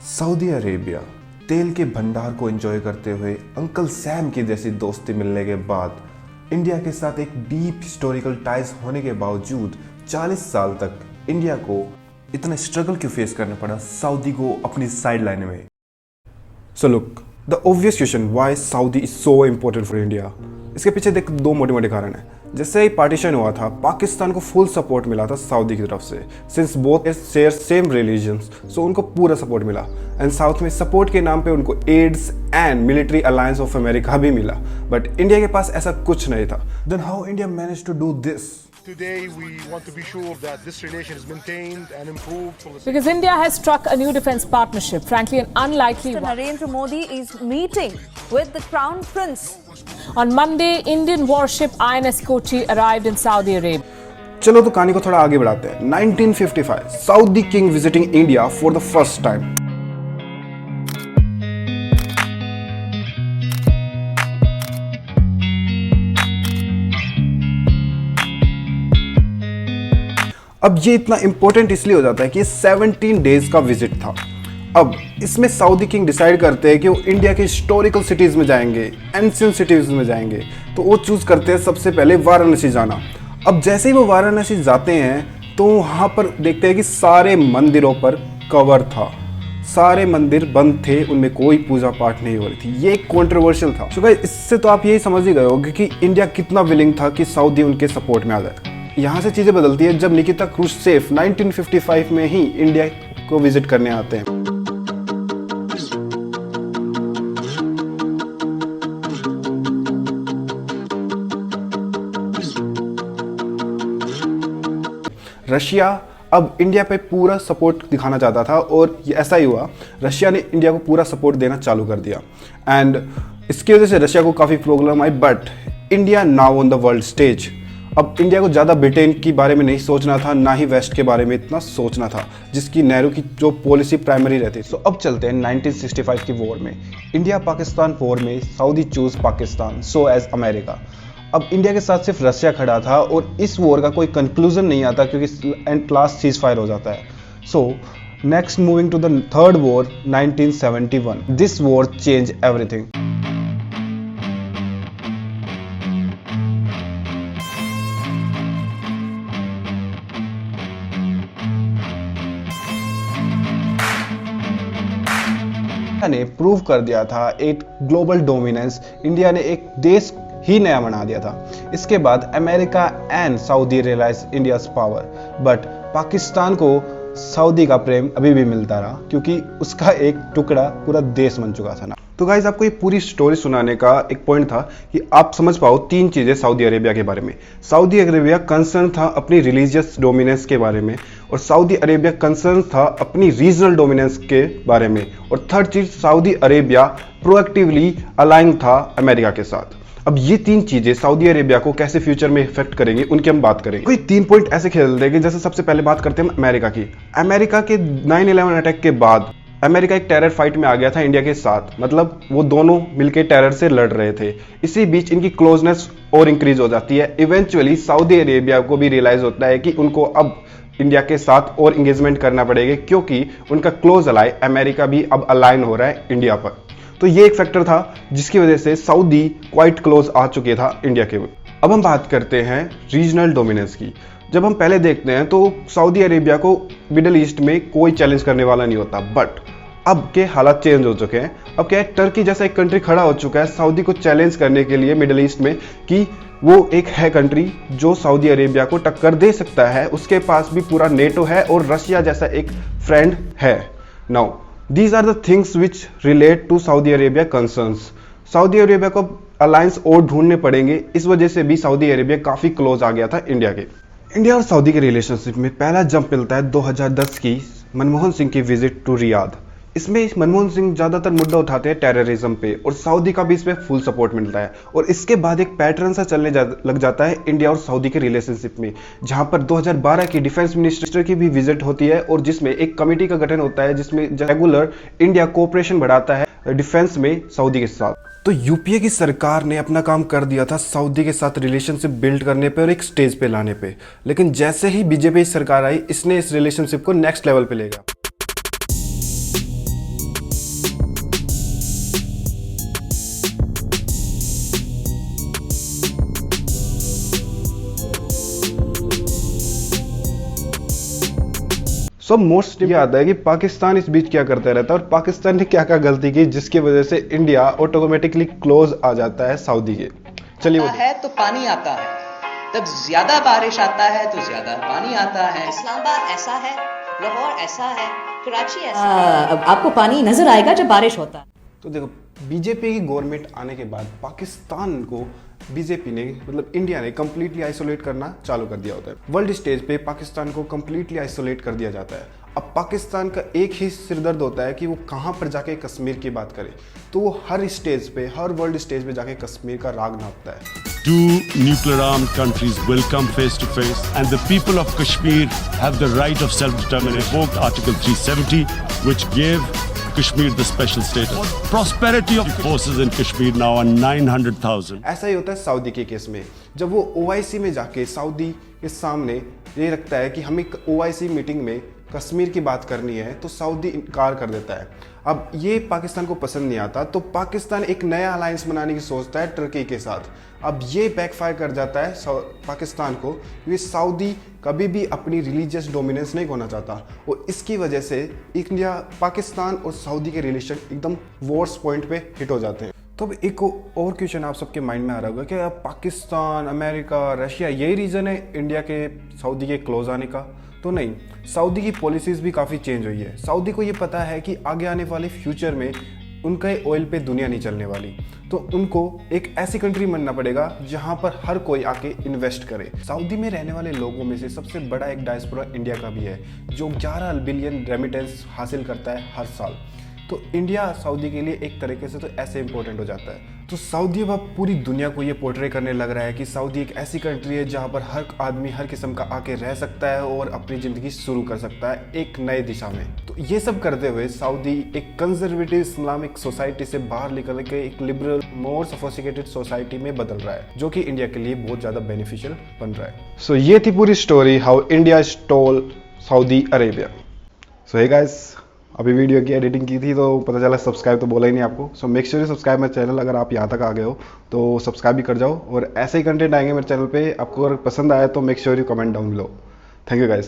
Saudi Arabia तेल के भंडार को एंजॉय करते हुए अंकल सैम की जैसी दोस्ती मिलने के बाद इंडिया के साथ एक डीप हिस्टोरिकल टाइज होने के बावजूद 40 साल तक इंडिया को इतना स्ट्रगल क्यों फेस करना पड़ा सऊदी को अपनी साइड लाइन में। So look, the obvious question, why Saudi is so important for India. इसके पीछे देख दो मोटे मोटे कारण है। जैसे ही पार्टीशन हुआ था, पाकिस्तान को फुल सपोर्ट मिला था सऊदी की तरफ से, since both share same religions, so उनको पूरा सपोर्ट मिला। एंड साउथ में सपोर्ट के नाम पे उनको aids and military alliance of America भी मिला, बट इंडिया के पास ऐसा कुछ नहीं था। Then how India manage to do this? Today we want to be sure that this relation is maintained and improved for the Because India has struck a new defense partnership, frankly an unlikely one. Narendra Modi is meeting with the Crown Prince. On Monday, Indian warship INS Kochi arrived in Saudi Arabia. चलो तो कहानी को थोड़ा आगे बढ़ाते हैं। 1955 Saudi king visiting India for the first time. अब ये इतना इंपॉर्टेंट इसलिए हो जाता है कि 17 डेज का विजिट था। अब इसमें सऊदी किंग डिसाइड करते हैं कि वो इंडिया के हिस्टोरिकल सिटीज में जाएंगे, एंशिएंट सिटीज में जाएंगे, तो वो चूज करते हैं सबसे पहले वाराणसी जाना। अब जैसे ही वो वाराणसी जाते हैं तो वहाँ पर देखते हैं कि सारे मंदिरों पर कवर था, सारे मंदिर बंद थे, उनमें कोई पूजा पाठ नहीं हो रही थी। ये एक कॉन्ट्रोवर्शियल था। तो गाइस, इससे तो आप यही समझ ही गए होंगे कि इंडिया कितना विलिंग था कि सऊदी उनके सपोर्ट में आ जाए। यहाँ से चीज़ें बदलती है जब निकिता क्रुश्चेव 1955 में ही इंडिया को विजिट करने आते हैं। रशिया अब इंडिया पे पूरा सपोर्ट दिखाना चाहता था और ये ऐसा ही हुआ। रशिया ने इंडिया को पूरा सपोर्ट देना चालू कर दिया एंड इसकी वजह से रशिया को काफ़ी problem I. But India now on the world stage. अब इंडिया को ज़्यादा ब्रिटेन के बारे में नहीं सोचना था, ना ही वेस्ट के बारे में इतना सोचना था, जिसकी नेहरू की जो पॉलिसी प्राइमरी रहती। सो अब चलते हैं 1965 की वॉर में। इंडिया पाकिस्तान वॉर में Saudi choose Pakistan so as America. अब इंडिया के साथ सिर्फ रशिया खड़ा था और इस वॉर का कोई कंक्लूजन नहीं आता क्योंकि एंड लास्ट सीज फायर हो जाता है। So next moving to the third war 1971। This war change everything. ने प्रूव कर दिया था एक ग्लोबल डोमिनेंस। इंडिया ने एक देश ही नया बना दिया था। इसके बाद America and Saudi realise India's power, but Pakistan को सऊदी का प्रेम अभी भी मिलता रहा क्योंकि उसका एक टुकड़ा पूरा देश बन चुका था ना। तो गाइज, आपको ये पूरी स्टोरी सुनाने का एक पॉइंट था कि आप समझ पाओ तीन चीजें सऊदी अरेबिया के बारे में। सऊदी अरेबिया कंसर्न था अपनी रिलीजियस डोमिनेंस के बारे में, और सऊदी अरेबिया कंसर्न था अपनी रीजनल डोमिनेंस के बारे में, और थर्ड चीज सऊदी अरेबिया प्रोएक्टिवली अलाइन था अमेरिका के साथ। अब ये तीन चीजें सऊदी अरेबिया को कैसे फ्यूचर में इफेक्ट करेंगी उनकी हम बात करेंगे। कोई तीन पॉइंट ऐसे खेल देंगे। जैसे सबसे पहले बात करते हैं अमेरिका की। अमेरिका के 9/11 अटैक के बाद अमेरिका एक टेरर फाइट में आ गया था इंडिया के साथ, मतलब वो दोनों मिलकर टेरर से लड़ रहे थे। इसी बीच इनकी क्लोजनेस और इंक्रीज हो जाती है। इवेंचुअली सऊदी अरेबिया को भी रियलाइज होता है कि उनको अब इंडिया के साथ और इंगेजमेंट करना पड़ेगा क्योंकि उनका क्लोज अलाई अमेरिका भी अब अलाइन हो रहा है इंडिया पर। तो ये एक फैक्टर था जिसकी वजह से सऊदी क्वाइट क्लोज आ चुके था इंडिया के। अब हम बात करते हैं रीजनल डोमिनेंस की। जब हम पहले देखते हैं तो सऊदी अरेबिया को मिडिल ईस्ट में कोई चैलेंज करने वाला नहीं होता, बट अब के हालात चेंज हो चुके हैं। अब क्या है, टर्की जैसा एक कंट्री खड़ा हो चुका है सऊदी को चैलेंज करने के लिए मिडिल ईस्ट में कि वो एक है कंट्री जो सऊदी अरेबिया को टक्कर दे सकता है। उसके पास भी पूरा नेटो है और रशिया जैसा एक फ्रेंड है। Now these are the things which relate to Saudi Arabia concerns. Saudi Arabia को अलायंस और ढूंढने पड़ेंगे। इस वजह से भी सऊदी अरेबिया काफी क्लोज आ गया था इंडिया के। इंडिया और सऊदी के रिलेशनशिप में पहला जंप मिलता है 2010 की मनमोहन सिंह की विजिट टू रियाद। इसमें मनमोहन सिंह ज्यादातर मुद्दा उठाते हैं टेररिज्म पे, और सऊदी का भी इसमें फुल सपोर्ट मिलता है। और इसके बाद एक पैटर्न सा चलने लग जाता है इंडिया और सऊदी के रिलेशनशिप में, जहां पर 2012 की डिफेंस मिनिस्टर की भी विजिट होती है और जिसमें एक कमेटी का गठन होता है जिसमें रेगुलर इंडिया कोऑपरेशन बढ़ाता है डिफेंस में सऊदी के साथ। तो यूपीए की सरकार ने अपना काम कर दिया था सऊदी के साथ रिलेशनशिप बिल्ड करने पे और एक स्टेज पे लाने पे, लेकिन जैसे ही बीजेपी सरकार आई इसने इस रिलेशनशिप को नेक्स्ट लेवल पे ले गया। सो मोस्ट ये आता है कि पाकिस्तान इस बीच क्या करता रहता है और पाकिस्तान ने क्या क्या गलती की जिसकी वजह से इंडिया ऑटोमेटिकली क्लोज आ जाता है सऊदी के। चलिए है तो पानी आता है, तब ज्यादा बारिश आता है तो ज्यादा पानी आता है। इस्लामाबाद ऐसा है, लाहौर ऐसा है, कराची ऐसा है। आपको पानी नजर आएगा जब बारिश होता है। तो देखो, बीजेपी की गवर्नमेंट आने के बाद पाकिस्तान को बीजेपी ने मतलब इंडिया ने कंप्लीटली आइसोलेट करना चालू कर दिया होता है। वर्ल्ड स्टेज पे पाकिस्तान को कंप्लीटली आइसोलेट कर दिया जाता है। अब पाकिस्तान का एक ही सिरदर्द होता है कि वो कहाँ पर जाके कश्मीर की बात करे, तो वो हर स्टेज पे, हर वर्ल्ड स्टेज पे जाके कश्मीर का राग नापता है। Two nuclear-armed countries will come face to face, and the people of Kashmir have the right of self-determination. Invoked Article 370, which gave Kashmir the special status. Prosperity of forces in Kashmir now are 900,000. ऐसा ही होता है Saudi के case में। जब वो OIC में जाके Saudi के सामने ये रखता है कि हमें OIC मीटिंग में कश्मीर की बात करनी है, तो सऊदी इनकार कर देता है। अब ये पाकिस्तान को पसंद नहीं आता, तो पाकिस्तान एक नया अलायंस बनाने की सोचता है टर्की के साथ। अब ये बैकफायर कर जाता है पाकिस्तान को, क्योंकि सऊदी कभी भी अपनी रिलीजियस डोमिनेंस नहीं खोना चाहता और इसकी वजह से इंडिया, पाकिस्तान और सऊदी के रिलेशन एकदम वर्स्ट पॉइंट पे हिट हो जाते हैं। तो अब एक और क्वेश्चन आप सबके माइंड में आ रहा होगा कि अब पाकिस्तान, अमेरिका, रशिया यही रीज़न है इंडिया के सऊदी के क्लोज आने का? तो नहीं, सऊदी की पॉलिसीज़ भी काफ़ी चेंज हुई है। सऊदी को ये पता है कि आगे आने वाले फ्यूचर में उनका ऑयल पे दुनिया नहीं चलने वाली, तो उनको एक ऐसी कंट्री बनना पड़ेगा जहां पर हर कोई आके इन्वेस्ट करे। सऊदी में रहने वाले लोगों में से सबसे बड़ा एक डायस्पोरा इंडिया का भी है, जो 11 बिलियन रेमिटेंस हासिल करता है हर साल। तो इंडिया सऊदी के लिए एक तरीके से तो ऐसे इंपॉर्टेंट हो जाता है। तो सऊदी अब पूरी दुनिया को ये पोर्ट्रे करने लग रहा है कि सऊदी एक ऐसी कंट्री है जहाँ पर हर आदमी हर किस्म का आके रह सकता है और अपनी ज़िंदगी शुरू कर सकता है एक नए दिशा में। तो ये सब करते हुए सऊदी एक कंजर्वेटिव इस्लामिक सोसाइटी से बाहर निकल के एक लिबरल, मोर सोफिस्टिकेटेड सोसाइटी में बदल रहा है, जो कि इंडिया के लिए बहुत ज़्यादा बेनिफिशियल बन रहा है। सो ये थी पूरी story, how India stole Saudi Arabia. So hey guys, अभी वीडियो की एडिटिंग की थी तो पता चला सब्सक्राइब तो बोला ही नहीं आपको। So make sure subscribe my channel. अगर आप यहाँ तक आ गए हो तो सब्सक्राइब भी कर जाओ और ऐसे ही कंटेंट आएंगे मेरे चैनल पे। आपको अगर पसंद आया तो make sure you comment down below. Thank you guys.